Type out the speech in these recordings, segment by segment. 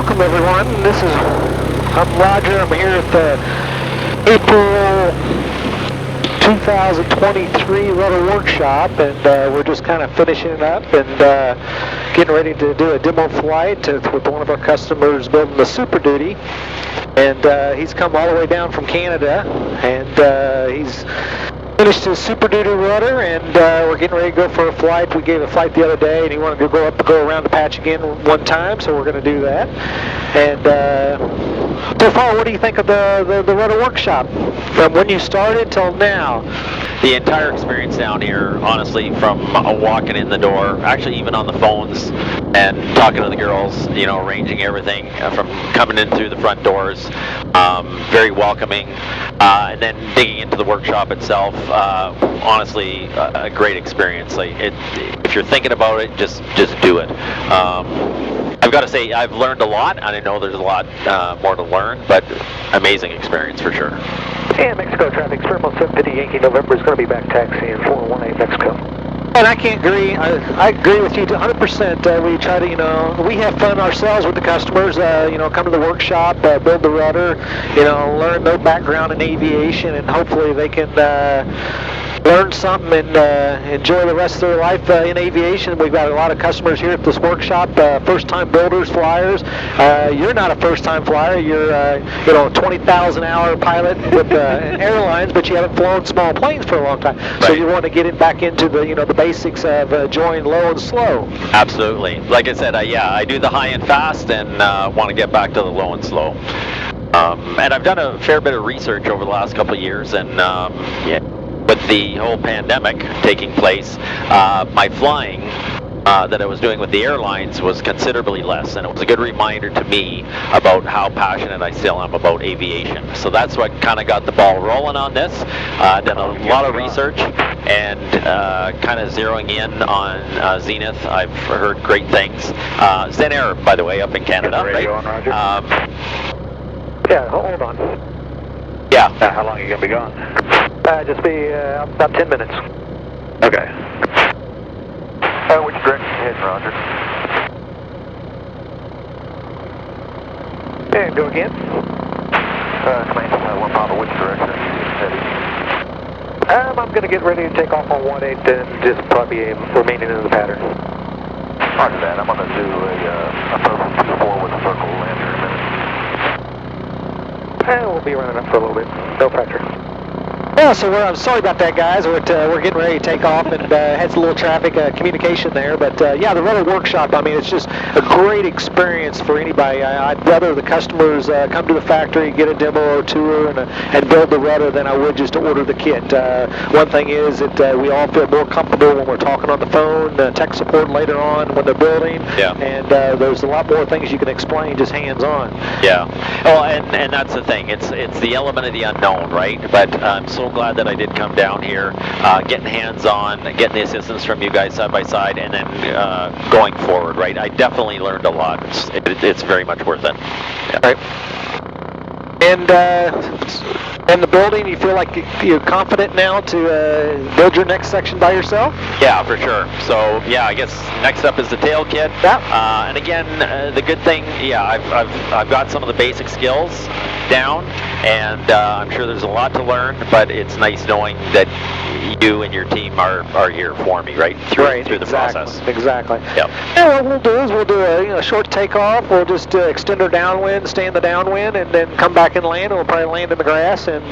welcome everyone. I'm Roger. I'm here at the April 2023 Rudder Workshop, and we're just kind of finishing it up and getting ready to do a demo flight with one of our customers building the Super Duty. And he's come all the way down from Canada, and he's finished his Super Duty rudder, and we're getting ready to go for a flight. We gave a flight the other day, and he wanted to go around the patch again one time, so we're going to do that. And so far, what do you think of the rudder workshop from when you started till now? The entire experience down here, honestly, from walking in the door, actually even on the phones and talking to the girls, you know, arranging everything from coming in through the front doors, very welcoming, and then digging into the workshop itself, honestly, a great experience. Like if you're thinking about it, just do it. I've got to say, I've learned a lot, and I know there's a lot more to learn, but amazing experience for sure. And Mexico traffic, Thermal 750 Yankee November is going to be back taxiing 418 Mexico. And I can't agree. I agree with you 100%. We try to, you know, we have fun ourselves with the customers. You know, come to the workshop, build the rudder, you know, learn their background in aviation, and hopefully they can learn something and enjoy the rest of their life in aviation. We've got a lot of customers here at this workshop, first-time builders, flyers. You're not a first-time flyer. You're you know, a 20,000-hour pilot with airlines, but you haven't flown small planes for a long time. Right. So you want to get back into the, you know, the basics of enjoying low and slow. Absolutely. Like I said, yeah, I do the high and fast, and want to get back to the low and slow. And I've done a fair bit of research over the last couple of years, and yeah. With the whole pandemic taking place, my flying that I was doing with the airlines was considerably less, and it was a good reminder to me about how passionate I still am about aviation. So that's what kind of got the ball rolling on this. Done a lot of research and kind of zeroing in on Zenith. I've heard great things. Zenair, by the way, up in Canada, right? On, Roger. Yeah, hold on. Yeah. How long are you going to be gone? Just be about 10 minutes. Okay. Which direction you heading, Roger? And go again. Command, 1 mile, which direction are you heading? I'm going to get ready to take off on 18 and just probably remaining in the pattern. Roger that. I'm going to do a purple 2-4 with a circle land here in a minute. We'll be running up for a little bit. No pressure. Yeah, so I'm sorry about that, guys. We're getting ready to take off, and had a little traffic communication there. But yeah, the rudder workshop, I mean, it's just a great experience for anybody. I'd rather the customers come to the factory, get a demo or tour, and build the rudder than I would just to order the kit. One thing is that we all feel more comfortable when we're talking on the phone, tech support later on when they're building. Yeah. And there's a lot more things you can explain just hands-on. Yeah. Well, and that's the thing. It's the element of the unknown, right? But I'm so glad that I did come down here, getting hands-on, getting the assistance from you guys side by side, and then going forward, right? I definitely learned a lot. It's very much worth it. Yeah. Right. And the building, you feel like you're confident now to build your next section by yourself? Yeah, for sure. So yeah, I guess next up is the tail kit. Yeah. And again, the good thing, yeah, I've got some of the basic skills down, and I'm sure there's a lot to learn, but it's nice knowing that you and your team are here for me, right? Through the process. Exactly. Yep. Yeah, what we'll do is we'll do a short takeoff. We'll just extend our downwind, stay in the downwind, and then come back and land. And we'll probably land in the grass, and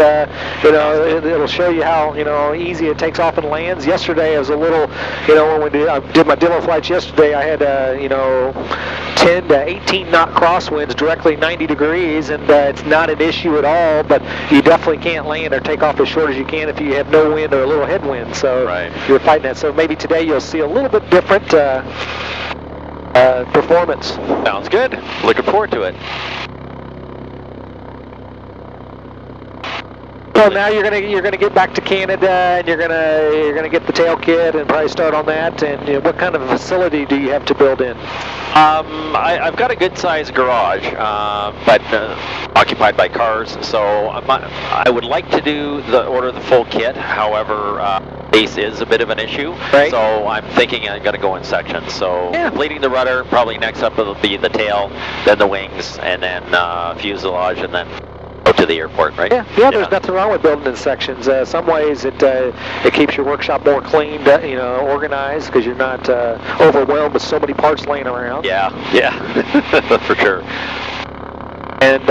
you know, it'll show you how, you know, easy it takes off and lands. Yesterday I was a little, you know, when I did my demo flights yesterday, I had you know, 10 to 18 knot crosswinds directly 90 degrees, and it's not an issue at all, but you definitely can't land or take off as short as you can if you have no wind or a little headwind, so right. You're fighting that. So maybe today you'll see a little bit different performance. Sounds good. Looking forward to it. Well, now you're gonna get back to Canada, and you're gonna get the tail kit and probably start on that. And you know, what kind of a facility do you have to build in? I've got a good-sized garage, but occupied by cars. So I would like to order the full kit. However, base is a bit of an issue. Right. So I'm thinking I'm going to go in sections. So Yeah. completing the rudder, probably next up will be the tail, then the wings, and then fuselage, and then go to the airport, right? Yeah, there's nothing wrong with building in sections. Some ways it keeps your workshop more clean, organized, because you're not overwhelmed with so many parts laying around. Yeah, for sure. And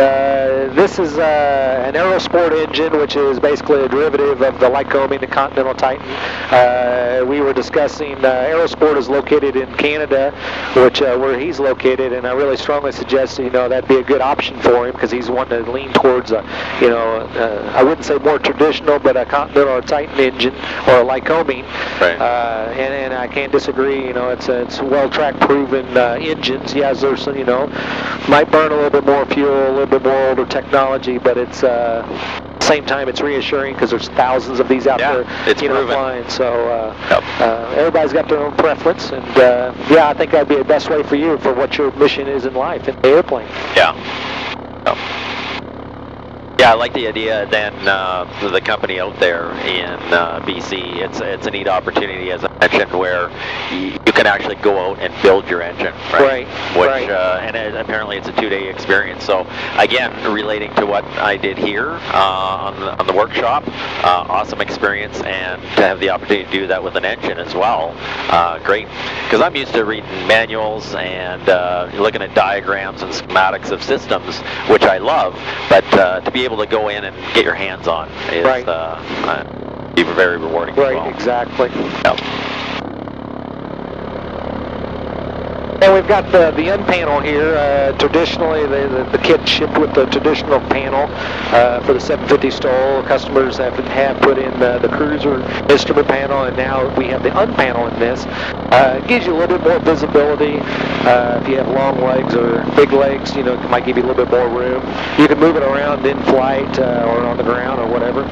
this is an Aerosport engine, which is basically a derivative of the Lycoming, the Continental Titan. We were discussing Aerosport is located in Canada, which where he's located, and I really strongly suggest that'd be a good option for him because he's wanting to lean towards I wouldn't say more traditional, but a Continental or Titan engine or a Lycoming. Right. And I can't disagree. It's well track proven engines. Yes, there's might burn a little bit more fuel, a little bit more older technology, but it's same time it's reassuring because there's thousands of these out there flying. So everybody's got their own preference, and I think that'd be the best way for you for what your mission is in life in the airplane. Yeah, I like the idea. Then the company out there in BC, it's a neat opportunity, as I mentioned, where you can actually go out and build your engine, right? Which and apparently it's a 2-day experience. So again, relating to what I did here on the workshop, awesome experience, and to have the opportunity to do that with an engine as well, great. Because I'm used to reading manuals and looking at diagrams and schematics of systems, which I love, but to be able to go in and get your hands on is be very rewarding. Right, as well. exactly. Yep. And we've got the end panel here. Traditionally, the kit shipped with the traditional panel for the 750 STOL. Customers have put in the cruiser instrument panel, and now we have the unpanel in this. It gives you a little bit more visibility. If you have long legs or big legs, it might give you a little bit more room. You can move it around in flight or on the ground or whatever.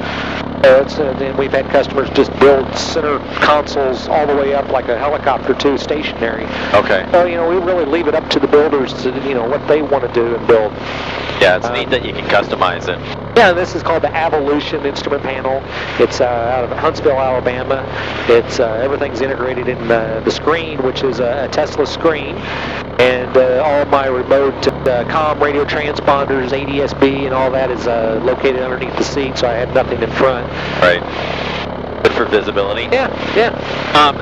And we've had customers just build center consoles all the way up like a helicopter too, stationary. Okay. So we really leave it up to the builders to what they want to do and build. Yeah, it's neat that you can customize it. Yeah, this is called the Evolution instrument panel. It's out of Huntsville, Alabama. It's everything's integrated in the screen, which is a Tesla screen, and all my remote comm radio transponders, ADSB, and all that is located underneath the seat, so I have nothing in front. Right. Good for visibility. Yeah.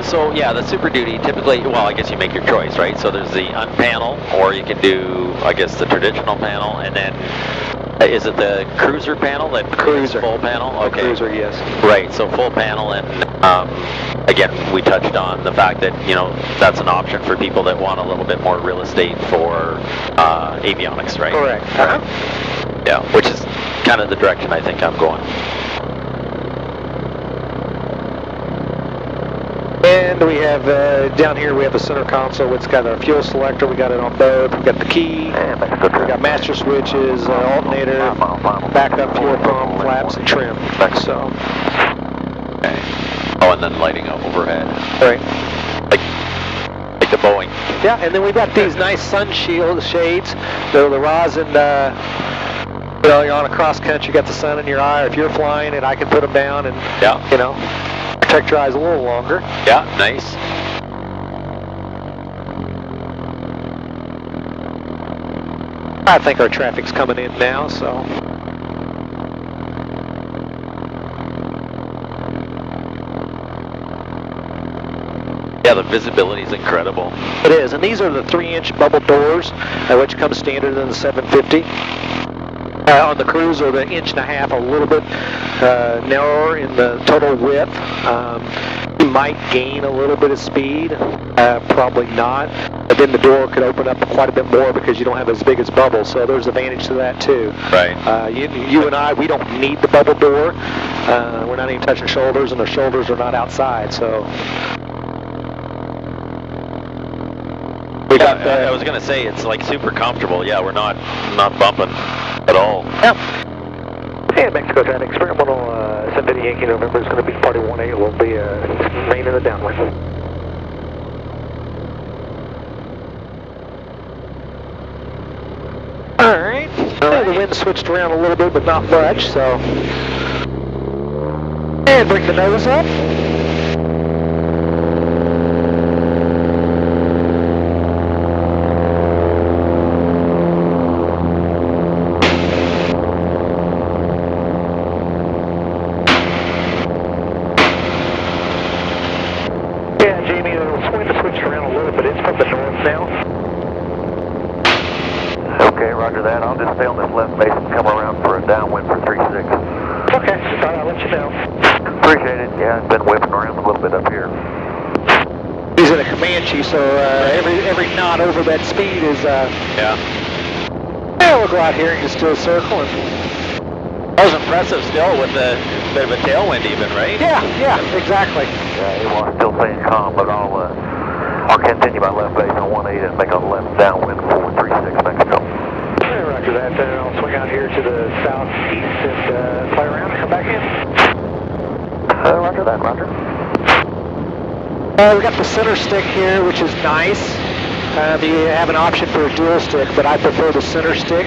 So the Super Duty typically, well, I guess you make your choice, right? So there's the unpanel, or you can do, I guess, the traditional panel, and then is it the cruiser panel? The cruiser. Full panel? Okay. The cruiser, yes. Right, so full panel, and again, we touched on the fact that, that's an option for people that want a little bit more real estate for avionics, right? Correct. Yeah, which is kind of the direction I think I'm going. And we have, down here we have the center console. It's got a fuel selector. We got it on both. We got the key. We got master switches, alternator, backup fuel pump, flaps, and trim. So. Okay. Oh, and then lighting up overhead. Right. Like the Boeing. Yeah, and then we've got these nice sun shield shades. The rosin, you're on a cross country, you got the sun in your eye. If you're flying it, I can put them down and, protect your eyes a little longer. Yeah, nice. I think our traffic's coming in now, so. Yeah, the visibility is incredible. It is, and these are the 3-inch bubble doors, which come standard in the 750. On the cruiser, the 1.5 inches, a little bit narrower in the total width. You might gain a little bit of speed, probably not. But then the door could open up quite a bit more because you don't have as big as bubble. So there's advantage to that too. Right. You and I, we don't need the bubble door. We're not even touching shoulders, and the shoulders are not outside. So. I was going to say, it's like super comfortable. Yeah, we're not bumping at all. Yeah. And Mexico traffic, experimental 750 Yankee November is going to be party 18. We'll be main in the downwind. All right. The wind switched around a little bit, but not much, so. And bring the nose up. Okay, roger that. I'll just stay on this left base and come around for a downwind for 36. Okay, just thought I'd let you know. Appreciate it. Yeah, I've been whipping around a little bit up here. He's in a Comanche, so every knot over that speed is, Yeah. yeah, we'll go out here and just do a circle. And, That was impressive still with a bit of a tailwind even, right? yeah, exactly. Yeah, he was still staying calm, but I'll continue my left base on 18 and make a left downwind for 36 Mexico. Okay, roger that. Then I'll swing out here to the southeast and play around and come back in. Roger that, roger. We got the center stick here, which is nice. You have an option for a dual stick, but I prefer the center stick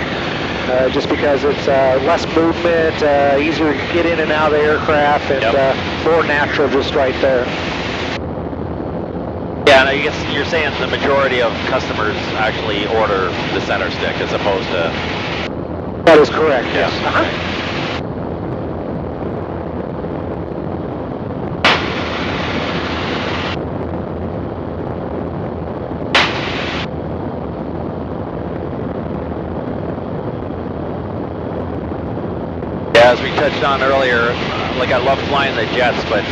just because it's less movement, easier to get in and out of the aircraft, and more natural just right there. Yeah, and I guess you're saying the majority of customers actually order the center stick as opposed to... That is correct, yes. Yeah, as we touched on earlier, like I love flying the jets, but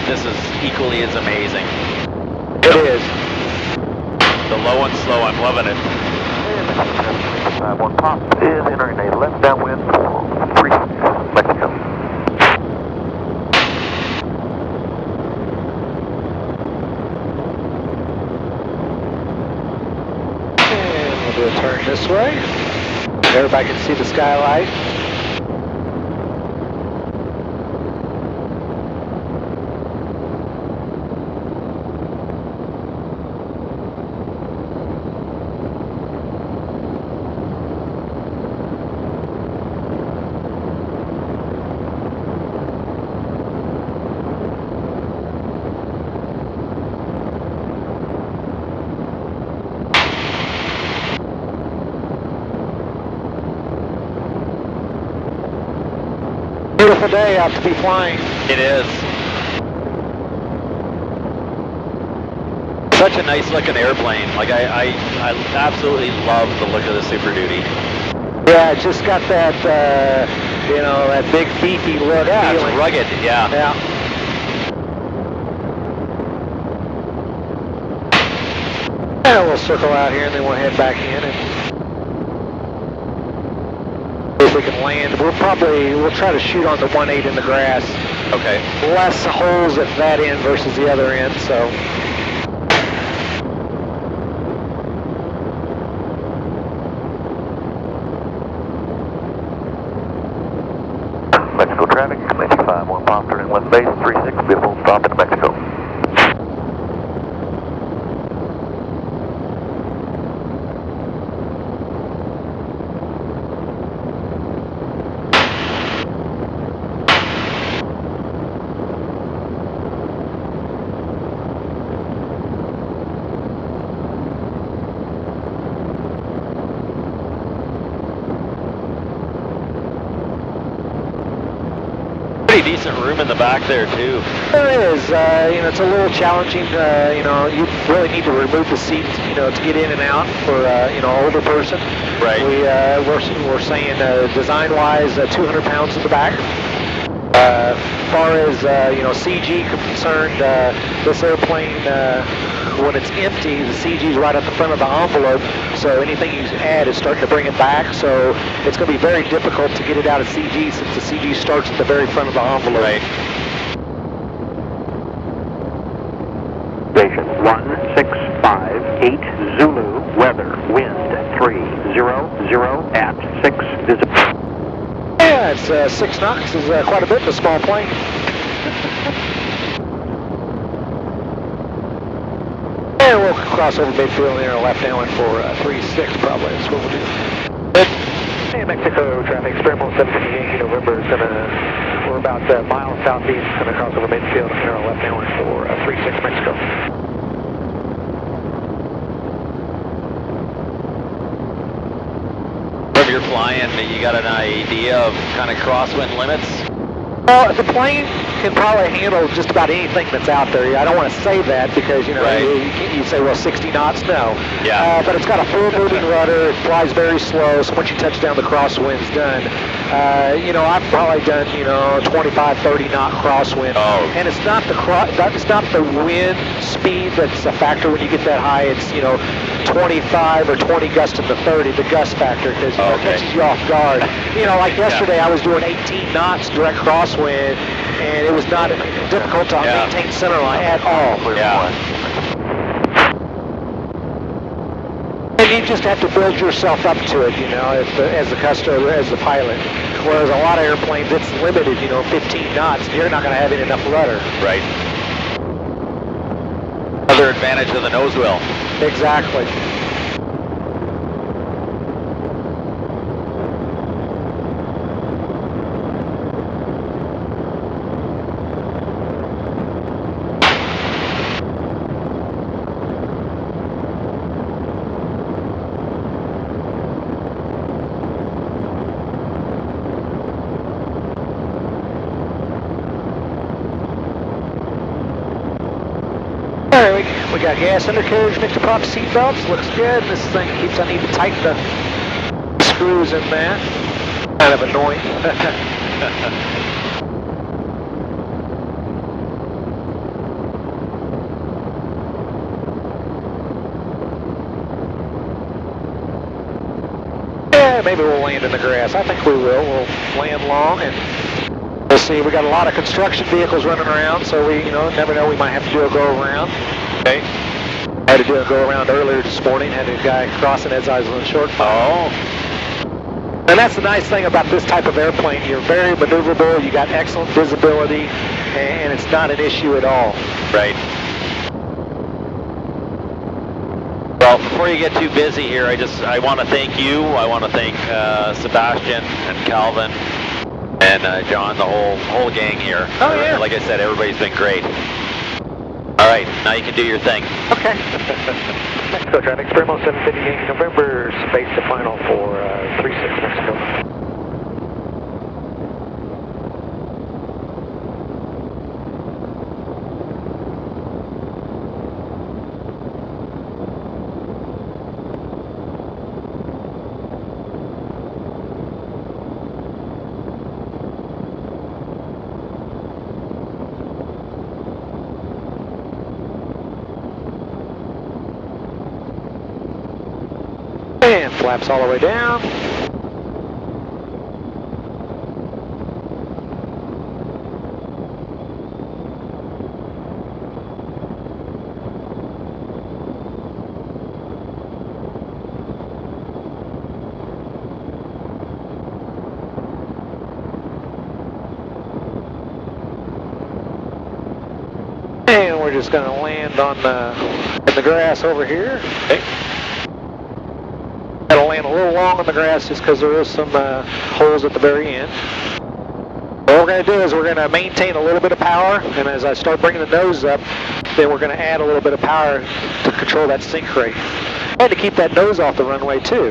this is equally as amazing. It is. The low and slow, I'm loving it. One pop is entering a left downwind for 36 Mexico. And we'll do a turn this way. Everybody can see the skylight. Beautiful day out to be flying. It is. Such a nice looking airplane. Like I absolutely love the look of the Super Duty. Yeah, it's just got that, you know, that big beefy look. Yeah, feeling. it's rugged, yeah. Yeah. And we'll circle out here and then we'll head back in and see if we can land. We'll try to shoot on the 18 in the grass. Okay. Less holes at that end versus the other end, so. Mexico traffic, Comanche 5-1 pop, turning left base, 36, beautiful, stop in Mexico. Pretty decent room in the back there too. There is, you know, it's a little challenging, you know, you really need to remove the seat, you know, to get in and out for, you know, an older person. Right. We're saying design-wise, 200 pounds in the back. As far as, you know, CG concerned, this airplane, when it's empty, the CG is right at the front of the envelope, so anything you add is starting to bring it back, so it's going to be very difficult to get it out of CG since the CG starts at the very front of the envelope. Right. Station 1658 Zulu, weather, wind 300 at 6, visible. Yeah, it's 6 knots is quite a bit in a small plane. And we'll cross over midfield here, left downwind for 36 probably, that's what we'll do. Hey, Mexico traffic, Experimental 750 Yankee November is we're about a mile southeast, gonna cross over midfield here, left downwind for 36 Mexico. From your flying, you got an idea of kind of crosswind limits? Well, the plane can probably handle just about anything that's out there. I don't want to say that because, you know, Right. you say, well, 60 knots, no. Yeah. But it's got a full moving rudder. It flies very slow, so once you touch down, the crosswind's done. You know, I've probably done, you know, 25, 30 knot crosswind. Oh. And it's not it's not the wind speed that's a factor when you get that high. It's, you know, 25 or 20 gust to the 30, the gust factor, because it catches you off guard. You know, like yesterday, I was doing 18 knots direct crosswind, and it was not difficult to maintain center line at all. Yeah. And you just have to build yourself up to it, you know, as the customer, as the pilot. Whereas a lot of airplanes, it's limited, you know, 15 knots. You're not going to have enough rudder. Right. Another advantage of the nose wheel. Exactly. We got gas undercarriage, mixed prop seat belts, looks good. This thing keeps, I need to tighten the screws in there. Kind of annoying. Yeah, maybe we'll land in the grass. I think we will. We'll land long and we'll see. We got a lot of construction vehicles running around, so we, you know, never know. We might have to do a go around. Okay. I had to do a go around earlier this morning. Had a guy crossing as I was on the short file. Oh. And that's the nice thing about this type of airplane. You're very maneuverable. You got excellent visibility, and it's not an issue at all. Right. Well, before you get too busy here, I want to thank you. I want to thank Sebastian and Calvin and John, the whole gang here. Oh, yeah. Like I said, everybody's been great. All right, now you can do your thing. Okay. So traffic, Experiment 750 Yankee November, space to final for 36 Mexico. And flaps all the way down. And we're just going to land on in the grass over here. Okay. That'll land a little long on the grass just because there is some holes at the very end. What we're going to do is we're going to maintain a little bit of power, and as I start bringing the nose up, then we're going to add a little bit of power to control that sink rate. And to keep that nose off the runway too,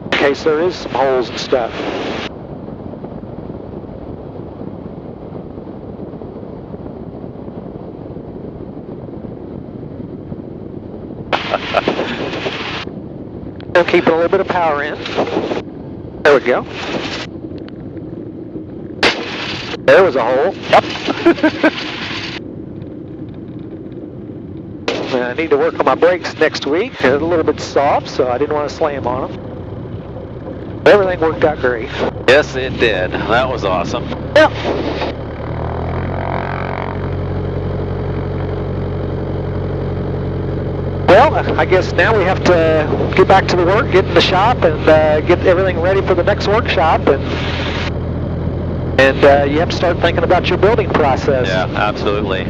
in case there is some holes and stuff. So keeping a little bit of power in. There we go. There was a hole. Yep. I need to work on my brakes next week. They're a little bit soft, so I didn't want to slam on them. But everything worked out great. Yes, it did. That was awesome. Yep. Well, I guess now we have to get back to the work, get in the shop, and get everything ready for the next workshop. And you have to start thinking about your building process. Yeah, absolutely.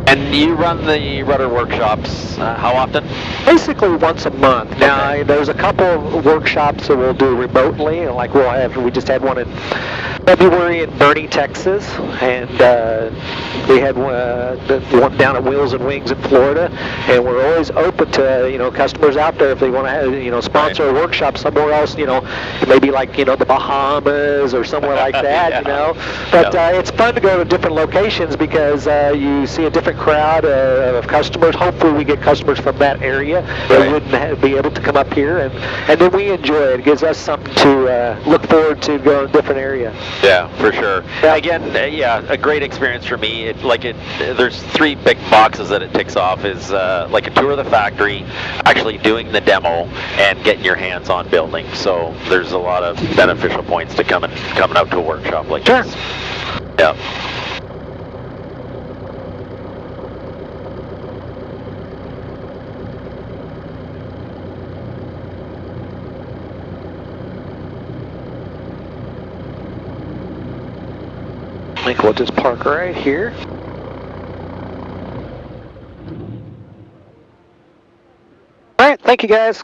And you run the rudder workshops how often? Basically once a month. Now, Okay. there's a couple of workshops that we'll do remotely, like we just had one in February in Boerne, Texas, and we had the one down at Wheels and Wings in Florida, and we're always open to customers out there if they want to sponsor a workshop somewhere else, maybe like the Bahamas or somewhere like that, But it's fun to go to different locations because you see a different crowd of customers. Hopefully, we get customers from that area that wouldn't be able to come up here, and then we enjoy it. It gives us something to look forward to going to a different area. Yeah, for sure. Again, a great experience for me. There's 3 big boxes that it ticks off. Is like a tour of the factory, actually doing the demo, and getting your hands on building. So there's a lot of beneficial points to coming out to a workshop like this. Yeah. I think we'll just park right here. All right, thank you guys.